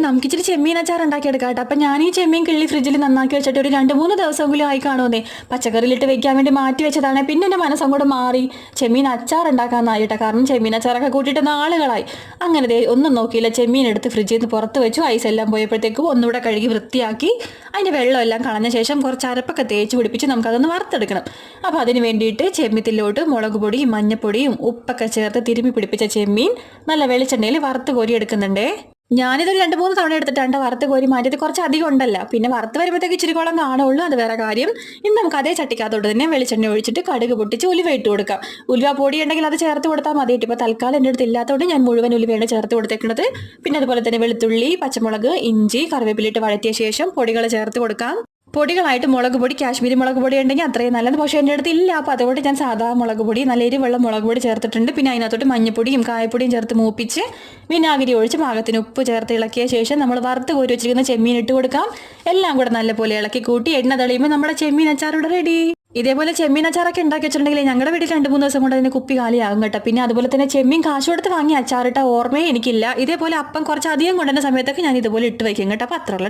നമുക്ക് ഇച്ചിരി ചെമ്മീൻ അച്ചാർ ഉണ്ടാക്കിയെടുക്കാം കേട്ടോ. അപ്പം ഞാൻ ഈ ചെമ്മീൻ കിള്ളി ഫ്രിഡ്ജിൽ നന്നാക്കി വെച്ചിട്ട് ഒരു 2-3 ദിവസമെങ്കിലും ആയി കാണുമെന്നേ. പച്ചക്കറിയിലിട്ട് വെക്കാൻ വേണ്ടി മാറ്റി വെച്ചതാണ്. പിന്നെ എൻ്റെ മനസ്സങ്ങോട്ട് മാറി ചെമ്മീൻ അച്ചാർ ഉണ്ടാക്കാമെന്നായിട്ടാ. കാരണം ചെമ്മീൻ അച്ചാറൊക്കെ കൂട്ടിയിട്ട് നാളുകളായി. അങ്ങനെ ഒന്നും നോക്കിയില്ല, ചെമ്മീൻ എടുത്ത് ഫ്രിഡ്ജിൽ നിന്ന് പുറത്ത് വെച്ചു. ഐസെല്ലാം പോയപ്പോഴത്തേക്കും ഒന്നുകൂടെ കഴുകി വൃത്തിയാക്കി അതിൻ്റെ വെള്ളമെല്ലാം കളഞ്ഞ ശേഷം കുറച്ച് അരപ്പൊക്കെ തേച്ച് പിടിപ്പിച്ച് നമുക്കതൊന്ന് വറുത്തെടുക്കണം. അപ്പോൾ അതിന് വേണ്ടിയിട്ട് ചെമ്മീത്തിലോട്ട് മുളക് പൊടിയും മഞ്ഞപ്പൊടിയും ഉപ്പൊക്കെ ചേർത്ത് തിരുമ്മി പിടിപ്പിച്ച ചെമ്മീൻ നല്ല വെളിച്ചെണ്ണയിൽ വറുത്ത് കോരി എടുക്കുന്നുണ്ടേ. ഞാനിതൊരു 2-3 തവണ എടുത്തിട്ടാണ് വറുത്ത് കോരി മാറ്റിയത്. കുറച്ച് അധികം ഉണ്ടല്ല, പിന്നെ വറുത്ത് വരുമ്പോഴത്തേക്ക് ഇച്ചിരി കുളം കാണുള്ളൂ, അത് വേറെ കാര്യം. ഇനി നമുക്ക് അതേ ചട്ടിക്കകത്തോട്ട് തന്നെ വെളിച്ചെണ്ണ ഒഴിച്ചിട്ട് കടുക് പൊട്ടിച്ച് ഉലുവ ഇട്ട് കൊടുക്കാം. ഉലുവ പൊടി ഉണ്ടെങ്കിൽ അത് ചേർത്ത് കൊടുത്താൽ മതി. ഇപ്പോൾ തൽക്കാലം എൻ്റെ അടുത്ത് ഇല്ലാത്തതുകൊണ്ട് ഞാൻ മുഴുവൻ ഉലുവയാണ് ചേർത്ത് കൊടുത്തേക്കുന്നത്. പിന്നെ അതുപോലെ തന്നെ വെളുത്തുള്ളി, പച്ചമുളക്, ഇഞ്ചി, കറിവേപ്പിലിട്ട് വഴറ്റിയ ശേഷം പൊടികൾ ചേർത്ത് കൊടുക്കാം. പൊടികളായിട്ട് മുളക് പൊടി, കാശ്മീരി മുളക് പൊടി ഉണ്ടെങ്കിൽ അത്രയും നല്ലത്. പക്ഷേ എൻ്റെ അടുത്ത് ഇല്ല, അപ്പോൾ അതുകൊണ്ട് ഞാൻ സാധാ മുളക് പൊടി, നല്ല എരിവുള്ള മുളക് പൊടി ചേർത്തിട്ടുണ്ട്. പിന്നെ അതിനകത്തോട്ട് മഞ്ഞപ്പൊടിയും കായപ്പൊടിയും ചേർത്ത് മൂപ്പിച്ച് വിനാഗിരി ഒഴിച്ച് പാകത്തിന് ഉപ്പ് ചേർത്ത് ഇളക്കിയ ശേഷം നമ്മൾ വറുത്ത് കോരി വെച്ചിരിക്കുന്ന ചെമ്മീൻ ഇട്ട് കൊടുക്കാം. എല്ലാം കൂടെ നല്ലപോലെ ഇളക്കി കൂട്ടി എണ്ണ തെളിയുമ്പോൾ നമ്മുടെ ചെമ്മീൻ അച്ചാറിവിടെ റെഡി. ഇതേപോലെ ചെമ്മീൻ അച്ചാറൊക്കെ ഉണ്ടാക്കി വെച്ചിട്ടുണ്ടെങ്കിൽ ഞങ്ങളുടെ വീട്ടിൽ 2-3 ദിവസം കൊണ്ട് അതിന് കുപ്പി കാലിയാകും കേട്ടോ. പിന്നെ അതുപോലെ തന്നെ ചെമ്മീൻ കാശ് കൊടുത്ത് വാങ്ങി അച്ചാറിട്ട ഓർമ്മയെ എനിക്കില്ല. ഇതേപോലെ അപ്പം കുറച്ച് അധികം കൊണ്ടുവന്ന സമയത്തൊക്കെ ഞാൻ ഇതുപോലെ ഇട്ട് വയ്ക്കും കേട്ടോ. അപ്പോൾ അത്രയുള്ള